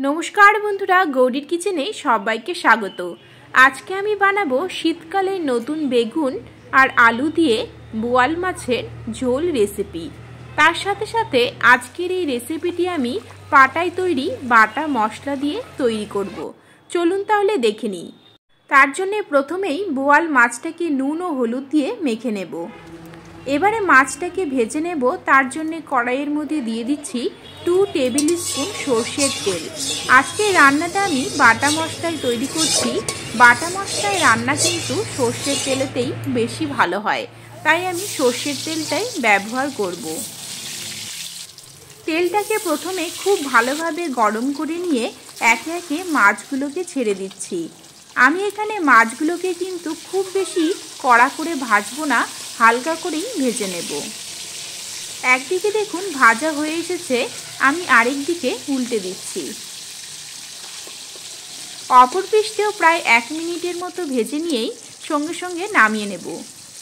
नमस्कार बंधुरा गौरीर किचेने सबाइके स्वागत। आज के आमी बानाबो शीतकाले नतून बेगुन और आलू दिए बोयाल माछेर झोल रेसिपि। तार साथे साथे आजकेर एई रेसिपिटी आमी पाटाय तैरी बाटा मशला दिए तैरी करब। चलुन ताहले देखे निई। तार जन्य प्रथमेई बोयाल माछटाके नुन ओ हलुद दिए मेखे नेब। एबारे माछटाके भेजे नेब। तार जन्य कड़ाइयेर मध्य दिए दिচ্ছি 2 टेबिल स्पून सर्षेर तेल। आजके रान्नाटा आमी बाटा मशलाय तैरी करছি। बाटा मशलाय रान्ना किन्तु सर्षेर तेलेतेई बेशी भालो हय, ताई आमी सर्षेर तेलटाई व्यवहार करब। तेलटाके प्रथमे खूब भालोभाबे गरम करे निये एके एके माछगुलोके छेड़े दिচ্ছি। आमी एखाने माछगुलोके किन्तु खूब बेशी कड़ा करे भाजबो ना, हालका करेई भेजे नेब। एकदिके देखुन भाजा हये एसेছে, आमी आरेक दिके उल्टे दिচ্ছি। अपर पृष्ठेও प्राय 1 मिनिटेर मतो भेजे निয়েই संगे संगे नामिয়ে नेब।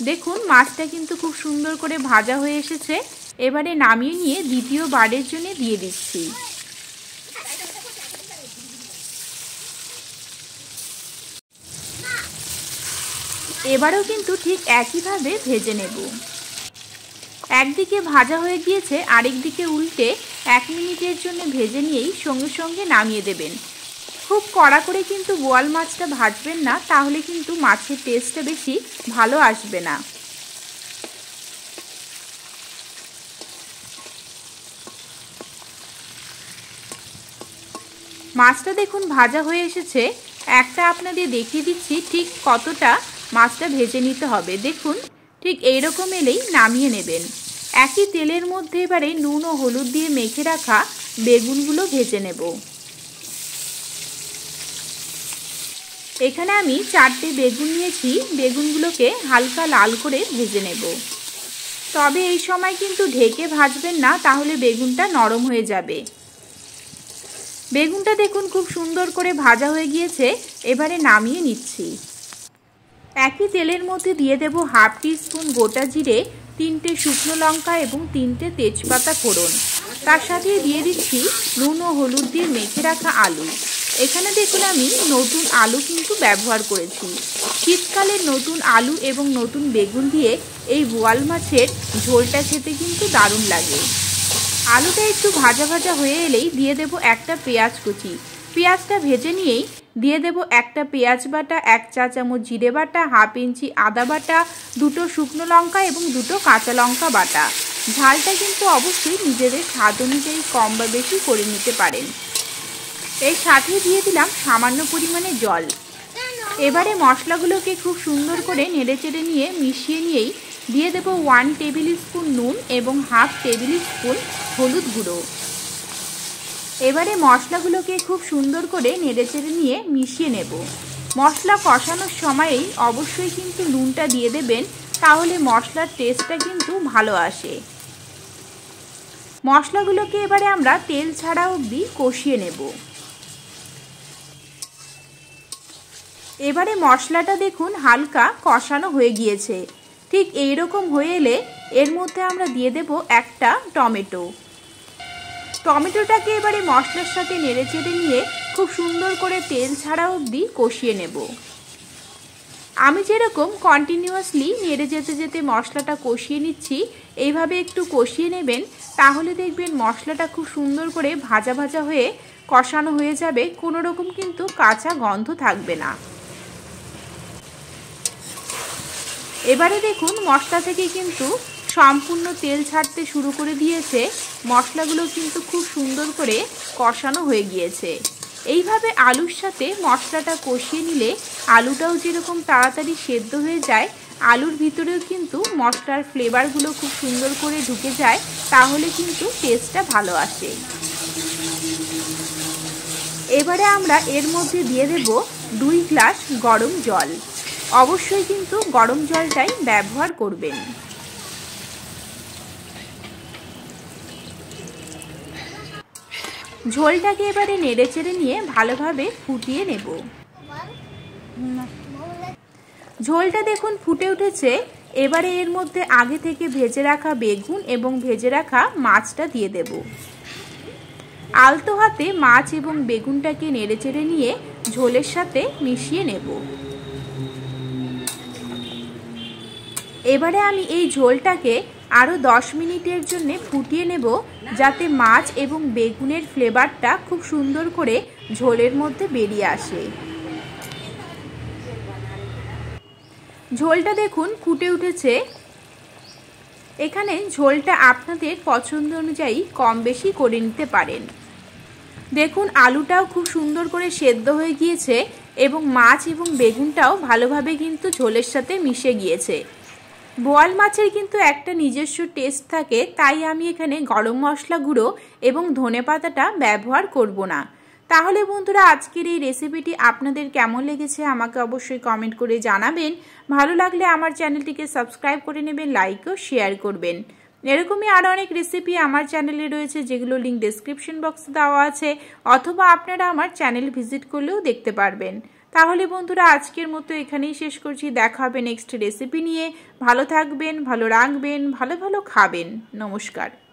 देखुन माछटा किन्तु खूब सुंदर करे भाजा हये एसेছে। एबारे नामिয়ে निয়ে द्वितीय बारेर जन्य दिए दिচ্ছি। एबारेও किन्तु ठीक एकই भावे भेजे नेब। एकदिके भाजा हये गिয়েছে, आरेक दिके उल्टे 1 मिनिटेर जन्य भेजे निয়েই संगे संगे नामिয়ে देবেন। खूब कड़ा करे किन्तु बोयाल माछटा भाजবেন ना, ताहले किन्तु माछेर टेस्टटा बेशी भालो आसবে ना। माछटा देखुन भाजा हये एसेছে। একটা আপনাদের দেখিয়ে দিচ্ছি ঠিক কতটা মাছটা ভেজে নিতে হবে। দেখুন ঠিক এই রকম এলেই নামিয়ে নেবেন। একই তেলের মধ্যে এবারে নুন ও হলুদ দিয়ে মেখে রাখা বেগুনগুলো ভেজে নেব। এখানে আমি 4টে বেগুন নিয়েছি। বেগুনগুলোকে হালকা লাল করে ভেজে নেব। তবে এই সময় কিন্তু ঢেকে ভাজবেন না, তাহলে বেগুনটা নরম হয়ে যাবে। বেগুনটা দেখুন খুব সুন্দর করে ভাজা হয়ে গিয়েছে। এবারে নামিয়ে নিচ্ছি। একই তেলের মধ্যে দিয়ে দেব হাফ টিস্পুন গোটা জিরে, 3টে শুকনো লঙ্কা এবং 3টে তেজপাতা ফোড়ন। তার সাথে দিয়ে দিচ্ছি নুন ও হলুদ দিয়ে মেখে রাখা আলু। এখানে দেখুন আমি নতুন আলু কিন্তু ব্যবহার করেছি। শীতকালের নতুন আলু এবং নতুন বেগুন দিয়ে এই বোয়াল মাছের ঝোলটা খেতে কিন্তু দারুণ লাগে। আলুটা একটু ভাজা ভাজা হয়ে এলেই দিয়ে দেব একটা পেঁয়াজ কুচি। পেঁয়াজটা ভেজে নিয়েই দিয়ে দেব একটা পেঁয়াজ বাটা, 1 চা চামচ জিরে বাটা, হাফ ইঞ্চি আদা বাটা, 2টো শুকনো লঙ্কা এবং 2টো কাঁচা লঙ্কা বাটা। ঝালটা কিন্তু অবশ্যই নিজেদের স্বাদ অনুযায়ী কম বা বেশি করে নিতে পারেন। এর সাথে দিয়ে দিলাম সামান্য পরিমাণে জল। এবারে মশলাগুলোকে খুব সুন্দর করে নেড়েচেড়ে নিয়ে মিশিয়ে নিয়েই দিয়ে দেব 1 টেবিল স্পুন নুন এবং হাফ টেবিল স্পুন হলুদ গুঁড়ো। এবারে মশলাগুলোকে খুব সুন্দর করে নেড়েচেড়ে নিয়ে মিশিয়ে নেব। মশলা কষানোর সময়ই অবশ্যই কিন্তু নুনটা দিয়ে দেবেন, তাহলে মশলার টেস্টটা কিন্তু ভালো আসে। মশলাগুলোকে এবারে আমরা তেল ছাড়া অবধি কষিয়ে নেব। এবারে মশলাটা দেখুন হালকা কষানো হয়ে গিয়েছে। ঠিক এই রকম হয়ে এলে এর মধ্যে আমরা দিয়ে দেব একটা টমেটো। টমেটোটাকে এবারে মশলার সাথে নেড়েচেড়ে নিয়ে খুব সুন্দর করে তেল ছাড়া অবধি কষিয়ে নেব। আমি যেরকম কন্টিনিউয়াসলি নেড়ে যেতে যেতে মশলাটা কষিয়ে নিচ্ছি, এইভাবে একটু কষিয়ে নেবেন, তাহলে দেখবেন মশলাটা খুব সুন্দর করে ভাজা ভাজা হয়ে কষানো হয়ে যাবে। কোনো রকম কিন্তু কাঁচা গন্ধ থাকবে না। এবারে দেখুন মশলা থেকে কিন্তু সম্পূর্ণ তেল ছাড়তে শুরু করে দিয়েছে। মশলাগুলো কিন্তু খুব সুন্দর করে কষানো হয়ে গিয়েছে। এইভাবে আলুর সাথে মশলাটা কষিয়ে নিলে আলুটাও যেরকম তাড়াতাড়ি সেদ্ধ হয়ে যায়, আলুর ভিতরেও কিন্তু মশলার ফ্লেভারগুলো খুব সুন্দর করে ঢুকে যায়, তাহলে কিন্তু টেস্টটা ভালো আসে। এবারে আমরা এর মধ্যে দিয়ে দেব 2 গ্লাস গরম জল। অবশ্যই কিন্তু গরম জলটাই ব্যবহার করবেন। ঝোলটাকে এবারে নেড়েচেড়ে নিয়ে ভালোভাবে ফুটিয়ে নেব। ঝোলটা দেখুন ফুটে উঠেছে। এবারে এর মধ্যে আগে থেকে ভেজে রাখা বেগুন এবং ভেজে রাখা মাছটা দিয়ে দেব। আলতো হাতে মাছ এবং বেগুনটাকে নেড়েচেড়ে নিয়ে ঝোলের সাথে মিশিয়ে নেব। এবারে আমি এই ঝোলটাকে আরও 10 মিনিটের জন্য ফুটিয়ে নেব, যাতে মাছ এবং বেগুনের ফ্লেভারটা খুব সুন্দর করে ঝোলের মধ্যে বেরিয়ে আসে। ঝোলটা দেখুন ফুটে উঠেছে। এখানে ঝোলটা আপনাদের পছন্দ অনুযায়ী কম বেশি করে নিতে পারেন। দেখুন আলুটাও খুব সুন্দর করে সেদ্ধ হয়ে গিয়েছে এবং মাছ এবং বেগুনটাও ভালোভাবে কিন্তু ঝোলের সাথে মিশে গিয়েছে। বোয়াল মাছের কিন্তু একটা নিজস্ব টেস্ট থাকে, তাই আমি এখানে গরম মশলা গুঁড়ো এবং ধনেপাতাটা ব্যবহার করব না। তাহলে বন্ধুরা আজকের এই রেসিপিটি আপনাদের কেমন লেগেছে আমাকে অবশ্যই কমেন্ট করে জানাবেন। ভালো লাগলে আমার চ্যানেলটিকে সাবস্ক্রাইব করে নেবেন, লাইক ও শেয়ার করবেন। এরকমই আরও অনেক রেসিপি আমার চ্যানেলে রয়েছে, যেগুলো লিঙ্ক ডেসক্রিপশন বক্সে দেওয়া আছে, অথবা আপনারা আমার চ্যানেল ভিজিট করলেও দেখতে পারবেন। তাহলে বন্ধুরা আজকের মতো এখানেই শেষ করছি। দেখা হবে নেক্সট রেসিপি নিয়ে। ভালো থাকবেন, ভালো রাখবেন, ভালো ভালো খাবেন। নমস্কার।